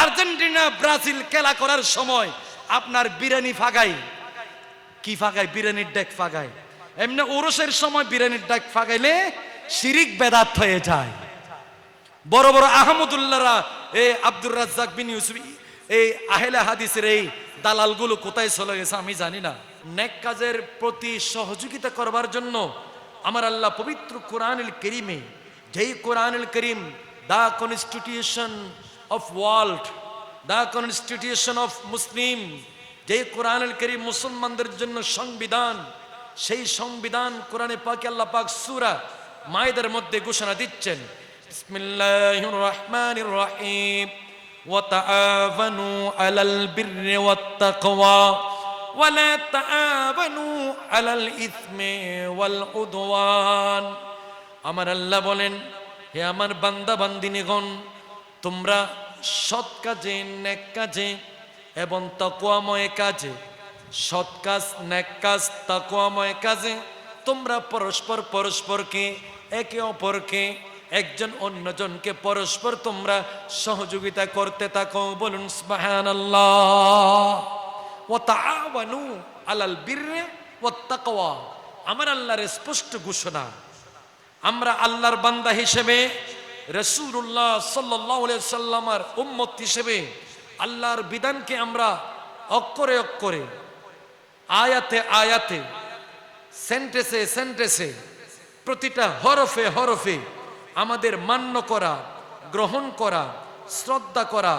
Argentina Brazil খেলা করার সময় আপনার বিরিয়ানি ফাগাই কি ফাগাই, বিরিয়ানির ডেক ফাগাই। এমনি ওরসের সময় বিরিয়ানির ডেক ফাগাইলে শিরিক বেদাত হয়ে যায়। বড় বড় আহমদুল্লাহরা, এই আব্দুর রাজ্জাক বিন ইউসুফ, এই আহলে হাদিসের এই দালালগুলো কোথায় চলে গেছে আমি জানি না। নেক কাজের প্রতি সহযোগিতা করবার জন্য আমার আল্লাহ পবিত্র কোরআনুল কারীমে, যেই কোরআনুল কারীম the constitution of world, the constitution of Muslim, যেই কোরআনুল কারীম মুসলমানদের জন্য সংবিধান, সেই সংবিধান কোরআনে পাকে আল্লাহ পাক সূরা মাইদার মধ্যে ঘোষণা দিচ্ছেন, বিসমিল্লাহির রহমানির রহিম, ওয়া তাআওয়ানু আলাল বিররি ওয়াত তাকওয়া ওয়া লা তাআওয়ানু আলাল ইসমি ওয়াল উদওয়ান। আমার আল্লাহ বলেন, হে আমার বান্দা বান্দিনীগণ, তোমরা সৎ কাজে, নেক কাজে এবং তাকওয়াময় কাজে, সৎ কাজ, নেক কাজ, তাকওয়াময় কাজে তোমরা পরস্পর পরস্পরকে, একে অপরকে, একজন অন্যজনকে পরস্পর তোমরা সহযোগিতা করতে থাকো। বলুন সুবহানাল্লাহ। ওয়া তাআওয়ানু আলাল বিররি ওয়াত তাকওয়া, আমার আল্লাহর স্পষ্ট ঘোষণা। আমরা আল্লাহর বান্দা হিসেবে, রাসূলুল্লাহ সাল্লাল্লাহু আলাইহি সাল্লামের উম্মত হিসেবে আল্লাহর বিধানকে আমরা অক্ষরে অক্ষরে, আয়াতে আয়াতে, সেন্টেন্সে সেন্টেন্সে, প্রতিটা হরফে হরফে আমাদের মান্য করা, গ্রহণ করা, শ্রদ্ধা করা,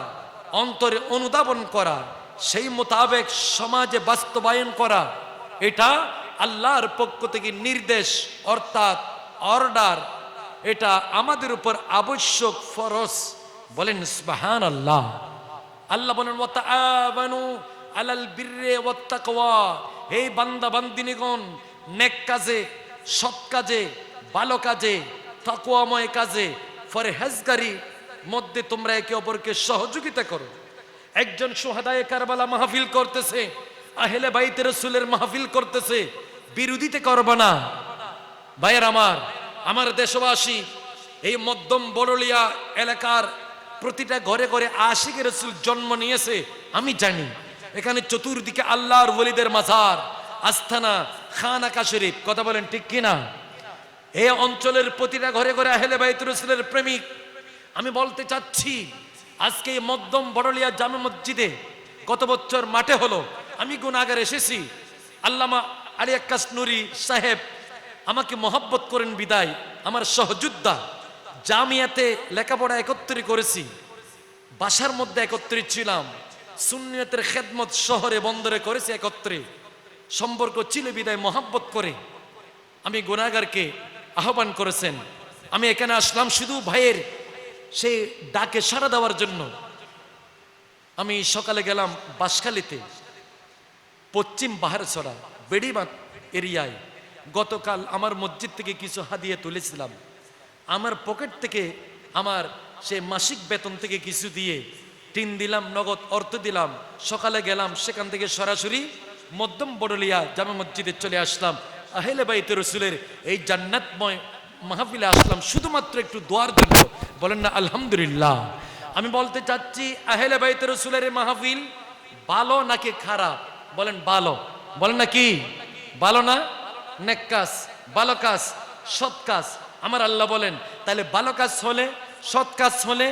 অন্তরে অনুধাবন করা, সেই মোতাবেক সমাজে বাস্তবায়ন করা, এটা আল্লাহর পক্ষ থেকে নির্দেশ, অর্থাৎ অর্ডার। এটা আমাদের উপর আবশ্যক, ফরজ। বলেন সুবহানাল্লাহ। আল্লাহ বলেন, ওয়া তাআওয়ানু আলাল বিররি ওয়াত তাকওয়া, হে বান্দা বান্দিনীগণ, নেক কাজে, সৎ কাজে, ভালো কাজে, তাকওয়াময় কাজে, ফরহেজগারির মধ্যে তোমরা একে অপরকে সহযোগিতা করো। একজন শুহাদায়ে কারবালা মাহফিল করতেছে, আহলে বাইতে রাসূলের মাহফিল করতেছে, বিরোধিতা করবে না। ভাইয়ের আমার, আমার দেশবাসী, এই মধ্যম বড়লিয়া এলাকার প্রতিটা ঘরে ঘরে আশিকে রাসূল জন্ম নিয়েছে আমি জানি। এখানে চতুর্দিকে আল্লাহর ওলিদের মাজার, আস্তানা, খানাকা শরীফ। কথা বলেন ঠিক কিনা? এই অঞ্চলের প্রতিটা ঘরে ঘরে আহলে বাইত রাসূলের প্রেমিক। আমি বলতে চাচ্ছি, আজকে এই মধ্যম বড়লিয়া জামে মসজিদে গত বছর মাঠে হলো, আমি গুনাহগার এসেছি। আল্লামা আলী আক্কাস নুরি সাহেব আমাকে মহব্বত করেন বিদায়, আমার সহযোদ্ধা। জামিয়াতে লেখাপড়া একত্রে করেছি, বাসার মধ্যে একত্রে ছিলাম, সুন্নিয়তের খেদমত শহরে বন্দরে করেছি একত্রে, সম্পর্ক ছিল বিদায় মহব্বত করে আমি গুনাহগারকে আহ্বান করেছেন। আমি এখানে আসলাম শুধু ভাইয়ের সেই ডাকে সাড়া দেওয়ার জন্য। আমি সকালে গেলাম বাঁশখালীতে, পশ্চিম বাহারছড়া বেড়িবাঁধ এরিয়ায়। গতকাল আমার মসজিদ থেকে কিছু হাদিয়া তুলেছিলাম, আমার পকেট থেকে, আমার সে মাসিক বেতন থেকে কিছু দিয়ে টিন দিলাম, নগদ অর্থ দিলাম। সকালে গেলাম, সেখান থেকে সরাসরি মধ্যম বড়লিয়া জামে মসজিদে চলে আসলাম। আহলে বাইতে রাসূলের এই জান্নাতময় মাহফিলে আসলাম শুধুমাত্র একটু দোয়ার জন্য। বলেন না আলহামদুলিল্লাহ। আমি বলতে চাচ্ছি, আহলে বাইতে রাসূলের এই মাহফিল ভালো নাকি খারাপ? বলেন ভালো। বলেন না কি ভালো না? নেক কাজ, ভালো কাজ, সৎ কাজ। আমার আল্লাহ বলেন, তাহলে ভালো কাজ হলে, সৎ কাজ হলে,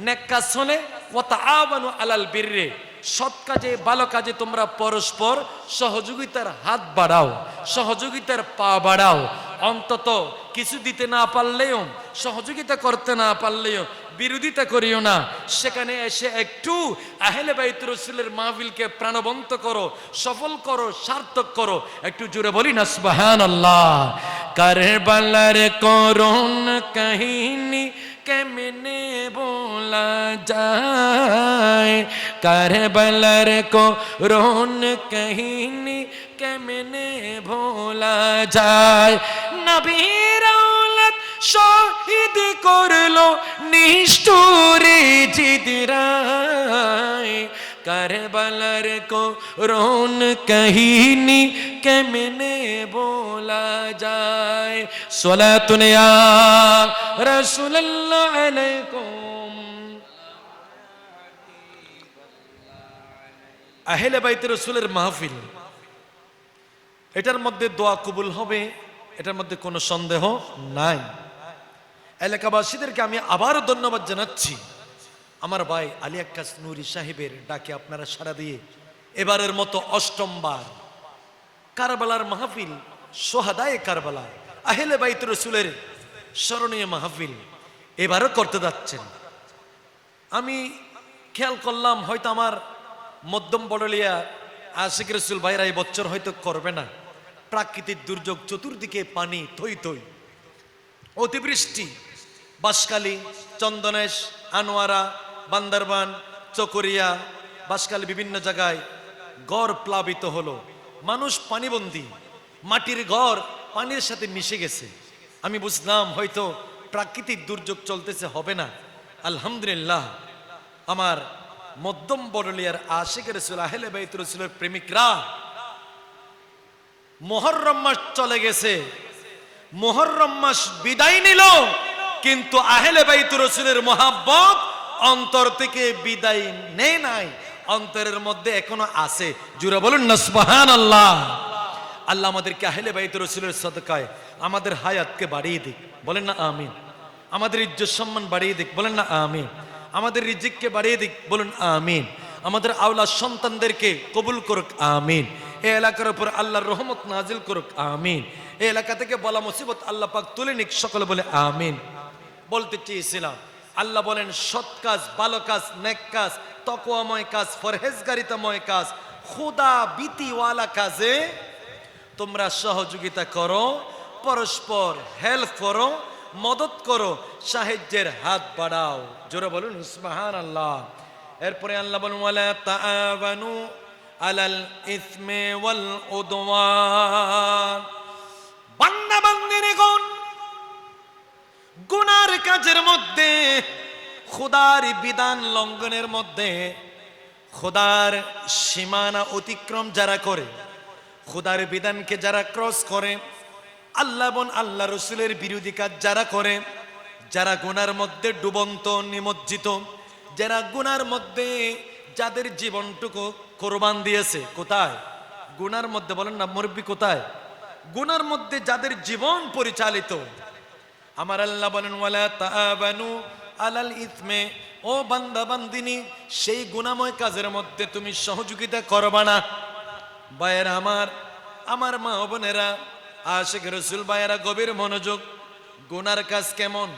নেক কাজ হলে, ওয়া তাআওয়ানু আলাল বিররি, সৎ কাজে, ভালো কাজে তোমরা পরস্পর সহযোগিতার হাত বাড়াও, সহযোগিতার পা বাড়াও। অন্তত কিছু দিতে না পারলেও, সহযোগিতা করতে না পারলেও বিরোধিতা করিও না। সেখানে এসে একটু আহলে বাইত রাসূলের মাহফিলকে প্রাণবন্ত করো, সফল করো, সার্থক করো। একটু জোরে বলি না সুবহানাল্লাহ। কারবালার করুণ কাহিনী কেমনে বলা যায়, কারবালার করুণ কাহিনী কেমনে ভোলা যায়। নবীর আওলাদ শহীদ করলো নিষ্ঠুরে জিদরায়, কারবালার করুণ কাহিনী কেমনে বলা যায়। সালাতুন ইয়া রাসূলুল্লাহ আলাইকুম। আহলে বাইত রাসূলের মাহফিল, এটার মধ্যে দোয়া কবুল হবে, এটার মধ্যে কোনো সন্দেহ নাই। এলাকাবাসীদেরকে আমি আবারও ধন্যবাদ জানাচ্ছি। আমার ভাই আলী আক্কাস নুরি সাহেবের ডাকে আপনারা সাড়া দিয়ে এবারের মতো অষ্টমবার কারবালার মাহফিল, সোহাদায়ে কারবালা, আহলে বাইত রাসূলের স্মরণীয় মাহফিল এবারও করতে যাচ্ছেন। আমি খেয়াল করলাম হয়তো আমার মধ্যম বড়লিয়া আশিক রাসূল ভাইরা এই বছর হয়তো করবে না। প্রাকৃতিক দুর্যোগ, চতুর্দিকে পানি থই থই, অতিবৃষ্টি, বাঁশখালী, চন্দনেশ, আনোয়ারা, বান্দরবান, চকরিয়া, বাঁশখালী বিভিন্ন জায়গায় ঘর প্লাবিত হলো, মানুষ পানিবন্দী, মাটির ঘর পানির সাথে মিশে গেছে। আমি বুঝলাম হয়তো প্রাকৃতিক দুর্যোগ চলতেছে, হবে না। আলহামদুলিল্লাহ, আমার মধ্যম বড়লিয়ার আশিক রাসূল আহলে বাইত রাসূলের প্রেমিকরা, মুহররম মাস চলে গেছে, মুহররম মাস বিদায় নিল, কিন্তু আহলে বাইত রাসূলের মহব্বত অন্তর থেকে বিদায় নেয় নাই, অন্তরের মধ্যে এখনো আছে। জুরা বলুন না সুবহানাল্লাহ। আল্লাহ আমাদেরকে আহলে বাইত রাসূলের সদকায় আমাদের হায়াতকে বাড়িয়ে দিক, বলেন না আমিন। আমাদের ইজ্জত সম্মান বাড়িয়ে দিক, বলেন না আমিন। আমাদের রিজিককে বাড়িয়ে দিক, বলুন আমিন। আমাদের আওলাদ সন্তানদেরকে কবুল করুক, আমিন। এই এলাকার উপর আল্লাহর রহমত নাজিল করুক, আমিন। এই এলাকা থেকে বলা মুসিবত আল্লাহ পাক তুলে নিক, সকলে বলে আমিন। বলতে চেয়েছিলাম, আল্লাহ বলেন সৎ কাজ, ভালো কাজ, নেক কাজ, তাকওয়াময় কাজ, পরহেজগারিতাময় কাজ, খোদা ভীতিওয়ালা কাজে তোমরা সহযোগিতা করো, পরস্পর হেল্প করো, মদত করো, সাহায্যের হাত বাড়াও। জোরে বলুন সুবহানাল্লাহ। এরপরে আল্লাহ বলেন ওয়ালা তাআওয়ানু আলাল ইসমি ওয়াল উদওয়ান। বান্দা বান্দিগণ, গুনার কাজের মধ্যে, খোদার বিধান লঙ্ঘনের মধ্যে, খোদার সীমানা অতিক্রম যারা করে, খোদার বিধানকে যারা ক্রস করে, আল্লাহ এবং আল্লাহ রসুলের বিরোধী কাজ যারা করে, যারা গুনার মধ্যে ডুবন্ত নিমজ্জিত, যারা গুনার মধ্যে যাদের জীবনটুকু কোরবান দিয়েছে, কোথায়? গুনার মধ্যে, বলেন না মুরব্বী কোথায়? গুনার মধ্যে যাদের জীবন পরিচালিত, আমার আল্লাহ বলেন ওয়ালা তাআবানু আলাল ইসমে, ও বান্দা বান্দিনী, সেই গুনাময় কাজের মধ্যে তুমি সহযোগিতা করবা না। ভাইয়েরা আমার মা বোনেরা, আশিক রাসূল ভাইয়েরা, গভীর মনোযোগ। গুনার কাজ কেমন?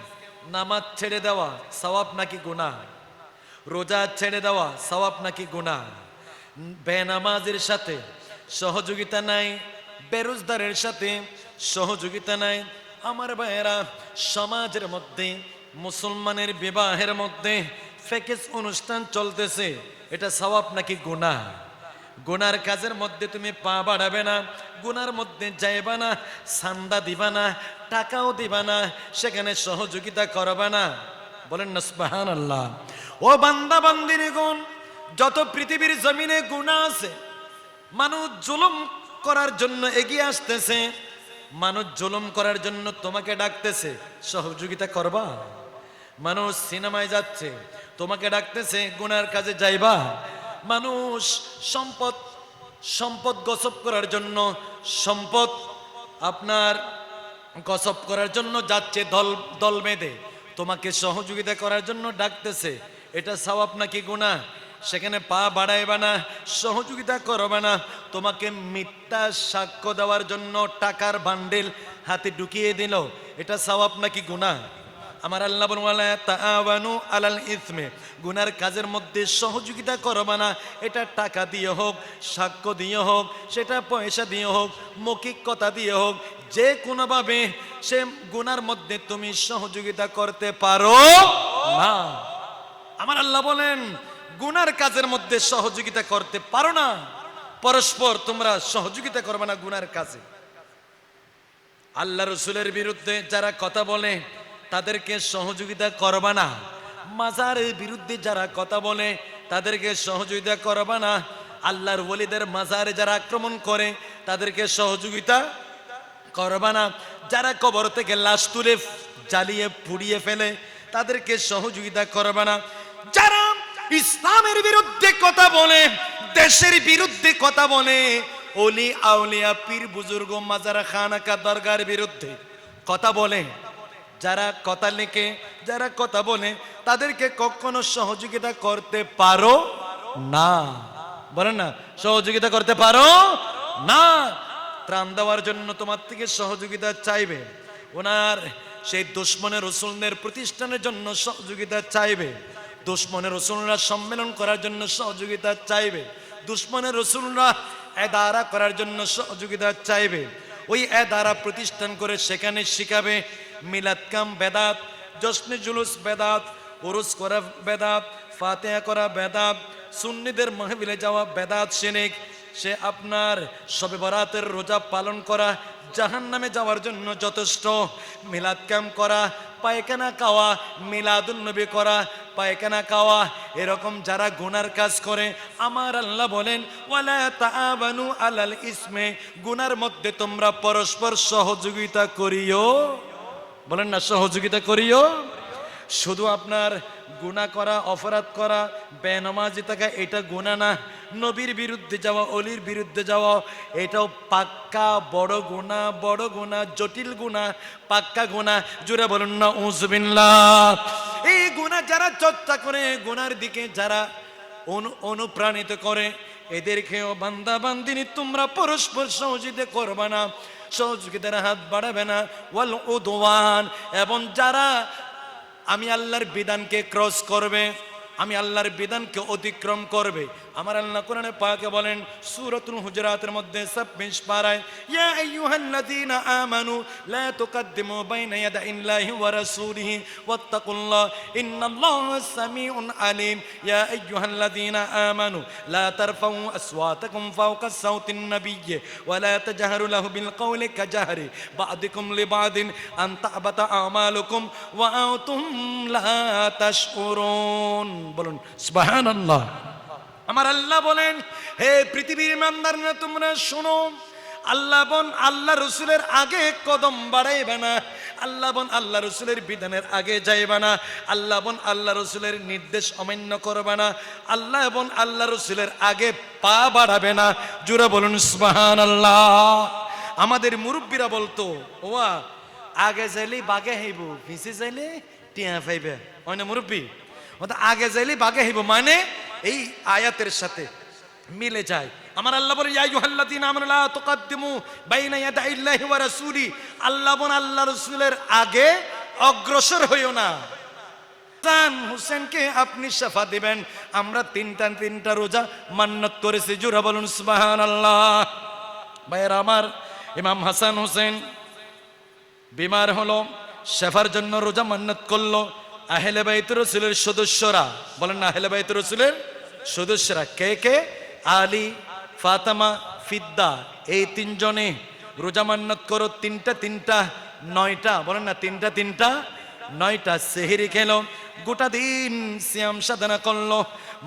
নামাজ ছেড়ে দেওয়া সওয়াব নাকি গুনাহ? রোজা ছেড়ে দেওয়া সওয়াব নাকি গুনাহ? বেনামাজের সাথে সহযোগিতা নাই, বেরোজগারের সাথে সহযোগিতা নাই। আমার ভাইয়েরা, সমাজের মধ্যে মুসলমানের বিবাহের মধ্যে ফেকেস অনুষ্ঠান চলতেছে, এটা সওয়াব নাকি গুনাহ? গুনার কাজের মধ্যে তুমি পা বাড়াবে না, গুনার মধ্যে যাইবা না, চান্দা দিবা না, টাকাও দিবা না, সেখানে সহযোগিতা করবা না, বলেন না সুবহানাল্লাহ। ও বান্দা বান্দিগণ, যত পৃথিবীর জমিনে গুনাহ আছে, মানুষ জুলুম করার জন্য এগিয়ে আসতেছে, মানুষ জুলুম করার জন্য তোমাকে ডাকতেছে, সহযোগিতা করবা? মানুষ সিনেমায় যাচ্ছে, তোমাকে ডাকতেছে গুনার কাজে যাইবা? মানুষ সম্পদ গসব করার জন্য, সম্পদ আপনার গসব করার জন্য যাচ্ছে দল বেঁধে, তোমাকে সহযোগিতা করার জন্য ডাকতেছে, এটা সওয়াব নাকি গুনাহ? সেখানে পা বাড়াইবা না, সহযোগিতা করবে না। তোমাকে মিথ্যা সাক্ষ্য দেওয়ার জন্য টাকার বান্ডেল হাতে ঢুকিয়ে দিল, এটা সওয়াব নাকি গুনাহ? আমার আল্লাহ বলেন ওয়ালা তাআওয়ানু আলাল ইসমে, গুনার কাজের মধ্যে সহযোগিতা করবে না। এটা টাকা দিয়ে হোক, সাক্ষ্য দিয়ে হোক, সেটা পয়সা দিয়ে হোক, মৌখিক কথা দিয়ে হোক, যে কোনোভাবে সে গুনার মধ্যে তুমি সহযোগিতা করতে পারো না। আমার আল্লাহ বলেন গুনার কাজের মধ্যে সহযোগিতা করতে পারো না, পরস্পর তোমরা সহযোগিতা করবে না গুনার কাজে। আল্লাহ রসুলের বিরুদ্ধে যারা কথা বলে তাদেরকে সহযোগিতা করবা না। মাজারের বিরুদ্ধে যারা কথা বলে তাদেরকে সহযোগিতা করবা না। আল্লাহর ওলিদের মাজারে যারা আক্রমণ করে তাদেরকে সহযোগিতা করবা না। যারা কবর থেকে লাশ তুলে জ্বালিয়ে পুড়িয়ে ফেলে তাদেরকে সহযোগিতা করবা না। যারা ইসলামের বিরুদ্ধে কথা বলে, দেশের বিরুদ্ধে কথা বলে, ওলি আউলিয়া পীর বুজুর্গ মাজারা খানাকা দরগার বিরুদ্ধে কথা বলে, যারা কথা লেখে, যারা কথা বলে, তাদেরকে কখনো সহযোগিতা করতে পারো না। বলেন না, সহযোগিতা করতে পারো না। ত্রাণ দেওয়ার জন্য তোমার থেকে সহযোগিতা চাইবে, ওনার সেই দুশমনের রসুলদের প্রতিষ্ঠানের জন্য সহযোগিতা চাইবে, দুশমনের রসুলরা সম্মেলন করার জন্য সহযোগিতা চাইবে, দুশমনের রসুলরা এদারা করার জন্য সহযোগিতা চাইবে। ওই এদারা প্রতিষ্ঠান করে সেখানে শিখাবে মিলাদ কাম বেদাত, জশ্নে জুলুস বেদাত, উরুস করা বেদাত, ফাতিহা করা বেদাত, সুন্নিদের মাহফিলে যাওয়া বেদাত শিরক। সে আপনার শবে বরাতের রোজা পালন করা জাহান্নামে যাওয়ার জন্য যথেষ্ট। মিলাদ কাম করা, পায়খানা খাওয়া, মিলাদুন নবী করা, পায়খানা খাওয়া, এরকম যারা গুনার কাজ করে, আমার আল্লাহ বলেন ওয়ালা তাআবানু আলাল ইসমে, গুনার মধ্যে তোমরা পরস্পর সহযোগিতা করিও। বলেন না, সহযোগিতা করিও। শুধু আপনার গুনাহ করা, অপরাধ করা, বেনামাজি থাকা এটা গুনাহ না। নবীর বিরুদ্ধে যাওয়া, অলির বিরুদ্ধে যাওয়া, এটাও পাক্কা বড় গুনাহ, বড় গুনাহ, জটিল গুনাহ, পাক্কা গুনাহ। জোরে বলুন না উযবিল্লাহ। এই গুনাহ যারা চর্চা করে, গুনার দিকে যারা অনুপ্রাণিত করে, এদেরকেও বান্দা বান্দিনী তোমরা পরস্পর সহযোগিতা করবে না, সহযোগিতার হাত বাড়াবে না। ওয়াল উদওয়ান, এবং যারা আমি আল্লাহর বিধানকে ক্রস করবে, আমি আল্লাহর বিধানকে অতিক্রম করবে। আমার আল্লাহ কোরআনে পাকে বলেন সূরাতুল হুজুরাতের মধ্যে 26 পারায়, ইয়া আইয়ুহাল্লাযীনা আমানু লা তুকদ্দিমু বাইনা ইয়াদাইল্লাহি ওয়া রাসূলিহি ওয়াত্তাকুল্লাহ ইন্নাল্লাহা সামিউন আলীম। ইয়া আইয়ুহাল্লাযীনা আমানু লা তারফাউ আসওয়াতাকুম ফাওকা সাওতিন নাবিয়্যি ওয়া লা তাজহারু লাহু বিল কওলি কাজহরি বা'দিকুম লিবা'দিন আন তা'বাতা আমালুকুম ওয়া আনতুম লা তাশউরুন। বলুন সুবহানাল্লাহ। আমার আল্লাহ বলেন, হে পৃথিবীর ইমানদাররা তোমরা শোনো, আল্লাহ বন আল্লাহ রসুলের আগে কদম বাড়াইবে না, আল্লাহ বন আল্লাহ রসুলের বিধানের আগে যাইবে না, আল্লাহ বন আল্লাহ রসুলের নির্দেশ অমান্য করবে না, আল্লাহ বন আল্লাহ রসুলের আগে পা বাড়াবে না। জোরে বলুন সুবহানাল্লাহ। আমাদের মুরব্বীরা বলতো, ওয়া আগে যাইলে বাগে হইব, পিছে যাইলে টিয়া পাইবে। হয় না মুরব্বী? আগে যাইলে বাগে হইব, মানে এই আয়াতের সাথে মিলে যায়। আমার আল্লাহ বলে ইয়া আইয়ুহাল্লাযীনা আমানু লা তুকদ্দিমু বাইনা ইয়াদাইল্লাহি ওয়া রাসূলি, আল্লাহ বন আল্লাহ রাসূলের আগে অগ্রসর হইও না। হাসান হোসেনকে আপনি শাফা দিবেন। আমরা তিনটা রোজা মান্নত করেছি, জোরে বলুন সুবহানাল্লাহ। ভাইয়েরা আমার, ইমাম হাসান হোসেন বিমার হলো, শাফার জন্য রোজা মান্নত করলো। আহলে বাইত রাসূলের সদস্যরা, বলেন না, আহলে বাইত রাসূলের সদস্যরা কে কে? আলী, ফাতেমা, ফিদ্দা, এই তিনজনে রোজা মান্নত করো। তিনটা 9টা, বলেন না, তিনটা 9টা সেহরি খেলো, গোটা দিন সিয়াম সাধনা করলো।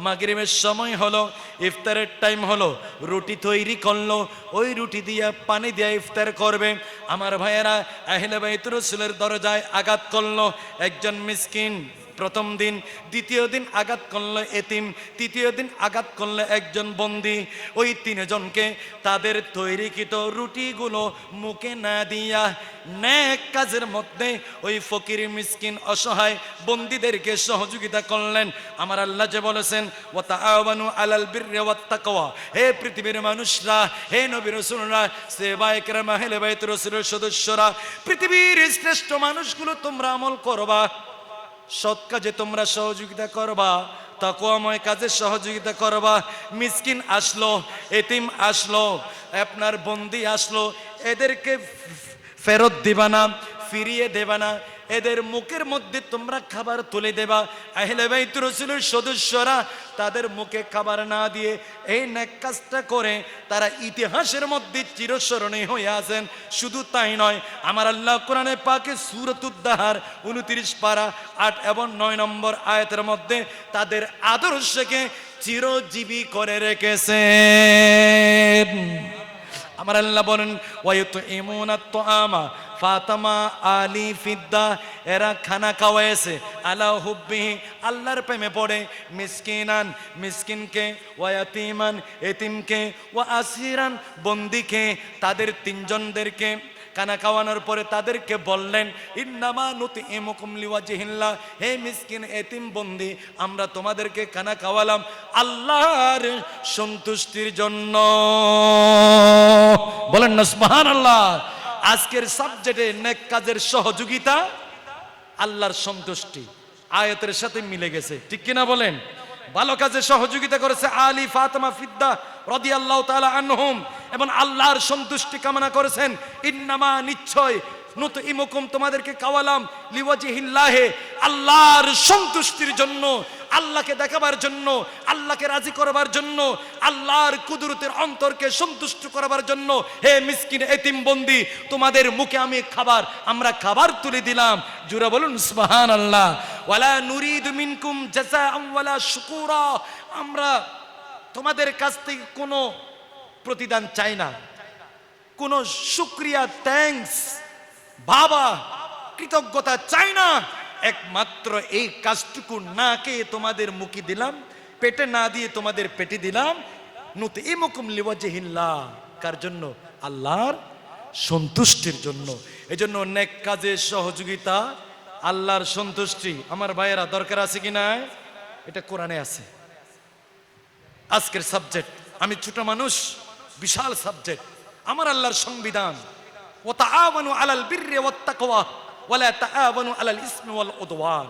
মাগরিবের সময় হলো, ইফতারের টাইম হলো, রুটি তৈরি করলো, ওই রুটি দিয়া পানি দিয়া ইফতার করবে। আমার ভাইয়েরা, আহলে বাইত রাসূলের দরজায় আঘাত করলো একজন মিসকিন প্রথম দিন, দ্বিতীয় দিন আঘাত করলো এতিম, তৃতীয় দিন আঘাত করলো একজন বন্দী। ওই 3 জনকে তাদের তৈরিকৃত রুটিগুলো মুখে না দিয়া নেক কাজের মধ্যে ওই ফকির মিসকিন অসহায় বন্দীদেরকে সহযোগিতা করলেন। আমার আল্লাহ যে বলেছেন ওয়া তাআওয়ানু আলাল বিররি ওয়াত তাকওয়া, হে পৃথিবীর মানুষরা, হে নবী রাসূলরা, সাহাবায়ে কেরাম, আহলে বাইত রাসূলের সদস্যরা, পৃথিবীর শ্রেষ্ঠ মানুষগুলো তোমরা আমল করবা, সৎ কাজে তোমরা সহযোগিতা করবা, তাকওয়াময় কাজে সহযোগিতা করবা। মিসকিন আসলো, এতিম আসলো, আপনার বন্দী আসলো, এদেরকে ফেরত দিবা না, ফিরিয়ে দেবা না, এদের মুখের মধ্যে তোমরা খাবার তুলে দেবা। আহলে বাইত রাসূলের সদস্যরা তাদের মুখে খাবার না দিয়ে এই নেক কাজটা করে তারা ইতিহাসের মধ্যে চিরস্মরণীয় হয়ে আছেন। শুধু তাই নয়, আমার আল্লাহ কোরআনে পাকে সূরাতুদ দাহার 29 পারা 8 এবং 9 নম্বর আয়াতের মধ্যে তাদের আদর্শকে চিরজীবী করে রেখেছেন। আমার আল্লাহ বলেন ওয়ায়ুতইমুনাত তাআমা, ফাতেমা, আলী, ফিদ্দা, এরা খানা খাওয়াইছে আলা হুব্বিহি, আল্লাহর প্রেমে পড়ে, মিসকিনান, মিসকিনকে, ওয়া ইয়াতীমান, এতিমকে, ওয়া আসিরান, বন্দিকে, তাদের তিনজনদেরকে খানা খাওয়ানোর পরে তাদেরকে বললেন, ইন্নামা নুতইমুকুম লিওয়াজহিল্লাহ, হে মিসকিন, এতিম, বন্দি, আমরা তোমাদেরকে খানা খাওয়ালাম আল্লাহর সন্তুষ্টির জন্য। বলেন না সুবহানাল্লাহ। আজকের সাবজেক্টে নেক কাজের সহযোগিতা, আল্লাহর সন্তুষ্টি আয়াতের সাথে মিলে গেছে, ঠিক কিনা বলেন? ভালো কাজে সহযোগিতা করেছে আলী, ফাতেমা, ফিদ্দা রাদিয়াল্লাহু তাআলা আনহুম, এবং আল্লাহর সন্তুষ্টি কামনা করেছেন। ইন্নামা, নিশ্চয়, নুতইমুকুম, তোমাদেরকে খাওয়ালাম, লিওয়াজহিল্লাহে, আল্লাহর সন্তুষ্টির জন্য, আল্লাহকে দেখাবার জন্য, আল্লাহকে রাজি করবার জন্য, আল্লাহর কুদরতের অন্তরকে সন্তুষ্ট করবার জন্য। হে মিসকিন, এতিম, বন্দি, তোমাদের মুখে আমি খাবার, আমরা খাবার তুলে দিলাম। জোরে বলুন সুবহানাল্লাহ। ওয়ালা নুরিদু মিনকুম জাযাআন ওয়ালা শুকুরা, আমরা তোমাদের কাছ থেকে কোনো প্রতিদান চাই না, কোনো শুকরিয়া, থ্যাঙ্কস, বাবা, কৃতজ্ঞতা চাই না। একমাত্র এই কাজটুকু না খেয়ে তোমাদের মুখে দিলাম, পেটে না দিয়ে তোমাদের পেটে দিলাম। নুতইমুকুম লিওয়াজহিল্লাহ, কার জন্য? আল্লাহর সন্তুষ্টির জন্য। এজন্য নেক কাজে সহযোগিতা, আল্লাহর সন্তুষ্টি, আমার ভাইয়েরা, দরকার আছে কি না? এটা কোরআনে আছে। আজকের সাবজেক্ট, আমি ছোট মানুষ, বিশাল সাবজেক্ট, আমার আল্লাহর সংবিধান। ওয়া তাআওয়ানু আলাল বিররি ওয়াত তাকওয়া ওয়া লা তাআওয়ানু আলাল ইসমি ওয়াল উদওয়ান।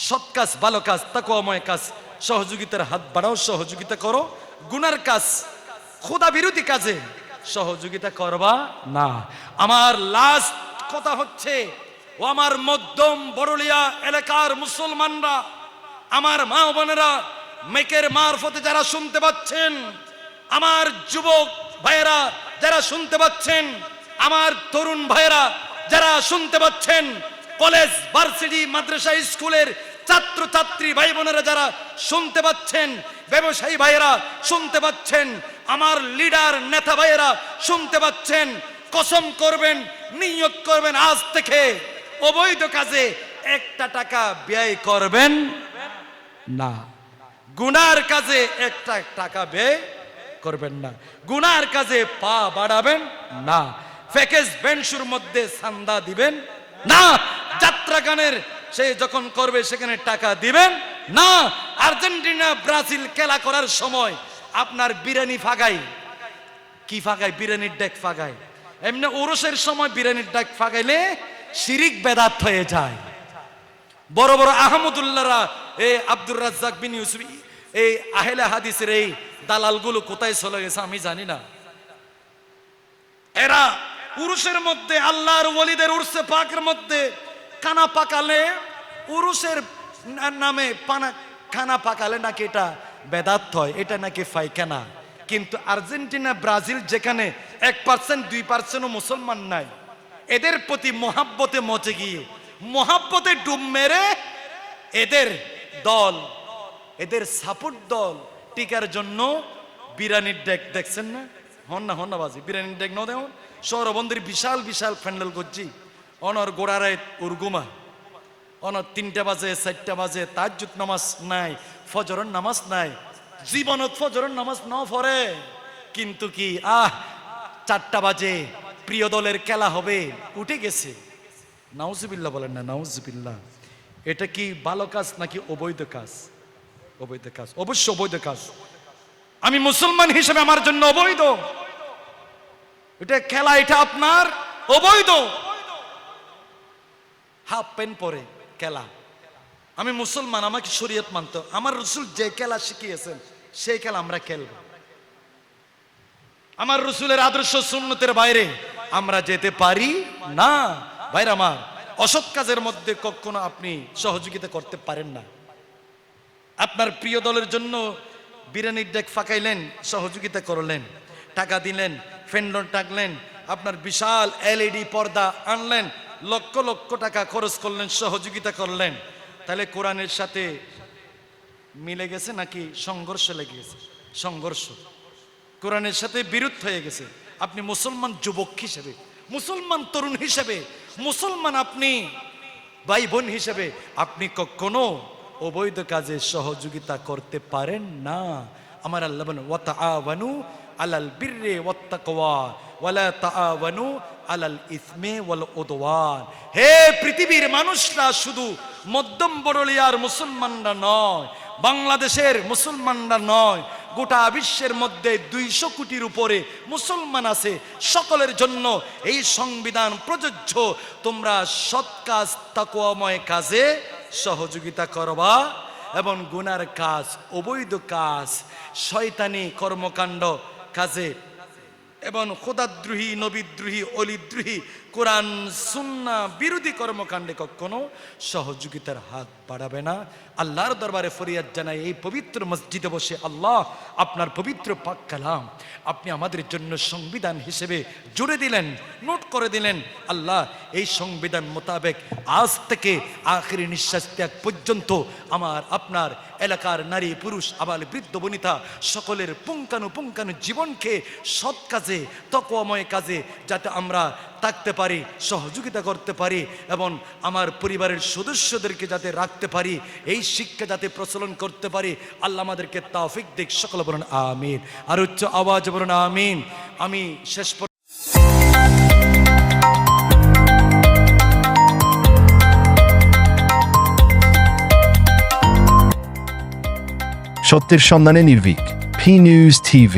সৎ কাজ, ভালো কাজ, তাকওয়াময় কাজ, সহযোগিতার হাত বাড়াও, সহযোগিতা করো। গুনার কাজ, খোদা বিরোধী কাজে সহযোগিতা করবা না। আমার লাস্ট কথা হচ্ছে, ও আমার মধ্যম বড়লিয়া এলাকার মুসলমানরা, আমার মা বোনেরা, মেকের মারফতে যারা শুনতে পাচ্ছেন, আমার যুবক ভাইয়েরা যারা শুনতে পাচ্ছেন, আমার তরুণ ভাইয়েরা যারা শুনতে পাচ্ছেন, কলেজ, ভার্সিটি, মাদ্রাসা, স্কুলের ছাত্র ছাত্রী ভাই বোনেরা যারা শুনতে পাচ্ছেন, ব্যবসায়ী ভাইয়েরা শুনতে পাচ্ছেন, আমার লিডার নেতা ভাইয়েরা শুনতে পাচ্ছেন, কসম করবেন, নিয়ত করবেন, আজ থেকে অবৈধ কাজে একটা টাকা ব্যয় করবেন না। গুনার কাজে একটা টাকা ব্যয় করবেন না। গুনার কাজে পা বাড়াবেন না। প্যাকেজ বেঞ্চুর মধ্যে চাঁদা দিবেন না। যাত্রা গানের সে যখন করবে সেখানে টাকা দিবেন না। আর্জেন্টিনা ব্রাজিল খেলা করার সময় আপনার বিরিয়ানি ফাগাই, কি ফাগাই? বিরিয়ানির ডেক ফাগাই। এমনি ওরসের সময় বিরিয়ানির ডেক ফাগাইলে শিরিক বেদাত হয়ে যায়। বড় বড় আহমদুল্লাহরা, এই আব্দুর রাজ্জাক বিন ইউসুফ, এই আহলে হাদিসের এই দালালগুলো কোথায় চলে গেছে আমি জানি না। এরা উরুসের মধ্যে, আল্লাহর ওলিদের উরসে পাকের মধ্যে কানা পাকালে, উরুসের নামে খানা পাকালে নাকি এটা বেদাত হয়, এটা নাকি ফাইখানা। কিন্তু আর্জেন্টিনা ব্রাজিল যেখানে 1% 2% মুসলমান নাই, এদের প্রতি মহাব্বতে মচে গিয়ে, মহাব্বতে ডুব মেরে এদের দল, এদের সাপোর্ট দল টিকার জন্য বিরিয়ানির ডেক দেখছেন না? হন না বাজি বিরিয়ানির ডেক ন দেখুন। সৌরবন্দির বিশাল বিশাল প্যান্ডেল করছি, অনর গোড়ারায় উর্গুমা, অনর 3টা বাজে 4টা বাজে, তাহাজ্জুদ নামাজ নাই, ফজরের নামাজ নাই, জীবনত ফজরের নামাজ ন পড়ে। কিন্তু কি 4টা বাজে প্রিয় দলের খেলা হবে, উঠে গেছে। নাউজুবিল্লাহ বলেন না, নাউজুবিল্লাহ। এটা কি ভালো কাজ নাকি অবৈধ কাজ? অবৈধ কাজ, অবশ্য অবৈধ কাজ। আমি মুসলমান হিসেবে আমার জন্য অবৈধ এটা খেলা, এটা আপনার অবৈধ। হাফ প্যান্ট পরে খেলা, আমি মুসলমান, আমাকে শরীয়ত মানতে, আমার রসুল যে খেলা শিখিয়েছেন সেই খেলা আমরা খেলব। আমার রসুলের আদর্শ সুন্নতের বাইরে আমরা যেতে পারি না। ভাইরা আমার, অসৎ কাজের মধ্যে কখনো আপনি সহযোগিতা করতে পারেন না। আপনার প্রিয় দলের জন্য বিরিয়ানির ডেক ফাঁকাইলেন, সহযোগিতা করলেন, টাকা দিলেন, ফেন্ডন টাকলেন, আপনার বিশাল এলইডি পর্দা আনলেন, লক্ষ লক্ষ টাকা খরচ করলেন, সহযোগিতা করলেন। তাহলে কোরআনের সাথে মিলে গেছে নাকি সংঘর্ষ লেগে গেছে? সংঘর্ষ, কোরআনের সাথে বিরোধ হয়ে গেছে। আপনি মুসলমান যুবক হিসেবে, মুসলমান তরুণ হিসেবে, মুসলমান আপনি ভাই বোন হিসেবে আপনি কখনো অবৈধ কাজে সহযোগিতা করতে পারেন না। আমার আল্লাহ বলেন ওয়াতাআওয়ানু আলাল বিররি ওয়াত্তাকওয়া ওয়ালা তাআওয়ানু আলাল ইসমি ওয়াল উদওয়ান। হে পৃথিবীর মানুষরা, শুধু মধ্যম বড়লিয়ার মুসলমানরা নয়, বাংলাদেশের মুসলমানরা নয়, গোটা বিশ্বের মধ্যে 200 কোটির উপরে মুসলমান আছে, সকলের জন্য এই সংবিধান প্রযোজ্য। তোমরা সৎ কাজ তাকওয়াময় কাজে সহযোগিতা করবা এবং গুনার কাজ, অবৈধ কাজ, শয়তানি কর্মকাণ্ড কাজে এবং খোদাদ্রোহী, নবীদ্রোহী, অলিদ্রোহী, কোরআন সুন্নাহ বিরোধী কর্মকাণ্ডে কখনো সহযোগিতার হাত বাড়াবে না। আল্লাহর দরবারে ফরিয়াদ জানাই, এই পবিত্র মসজিদে বসে আল্লাহ আপনার পবিত্র পাক কালাম আপনি আমাদের জন্য সংবিধান হিসেবে জুড়ে দিলেন, নোট করে দিলেন। আল্লাহ, এই সংবিধান মোতাবেক আজ থেকে আখিরি নিঃশ্বাস ত্যাগ পর্যন্ত আমার আপনার এলাকার নারী পুরুষ আবাল বৃদ্ধ বনিতা সকলের পুঙ্খানুপুঙ্খানু জীবনকে সৎ কাজে, তাকওয়াময় কাজে যাতে আমরা থাকতে পারি, সহযোগিতা করতে পারি এবং আমার পরিবারের সদস্যদেরকে যাতে রাখতে পারি, এই শিক্ষা যাতে প্রচলন করতে পারি, আল্লাহ আমাদেরকে তৌফিক দিক। সকলে বলুন আমিন। আর উচ্চ আওয়াজ বলুন আমিন। আমি শেষ সত্যের সন্ধানে নির্ভীক, P News TV।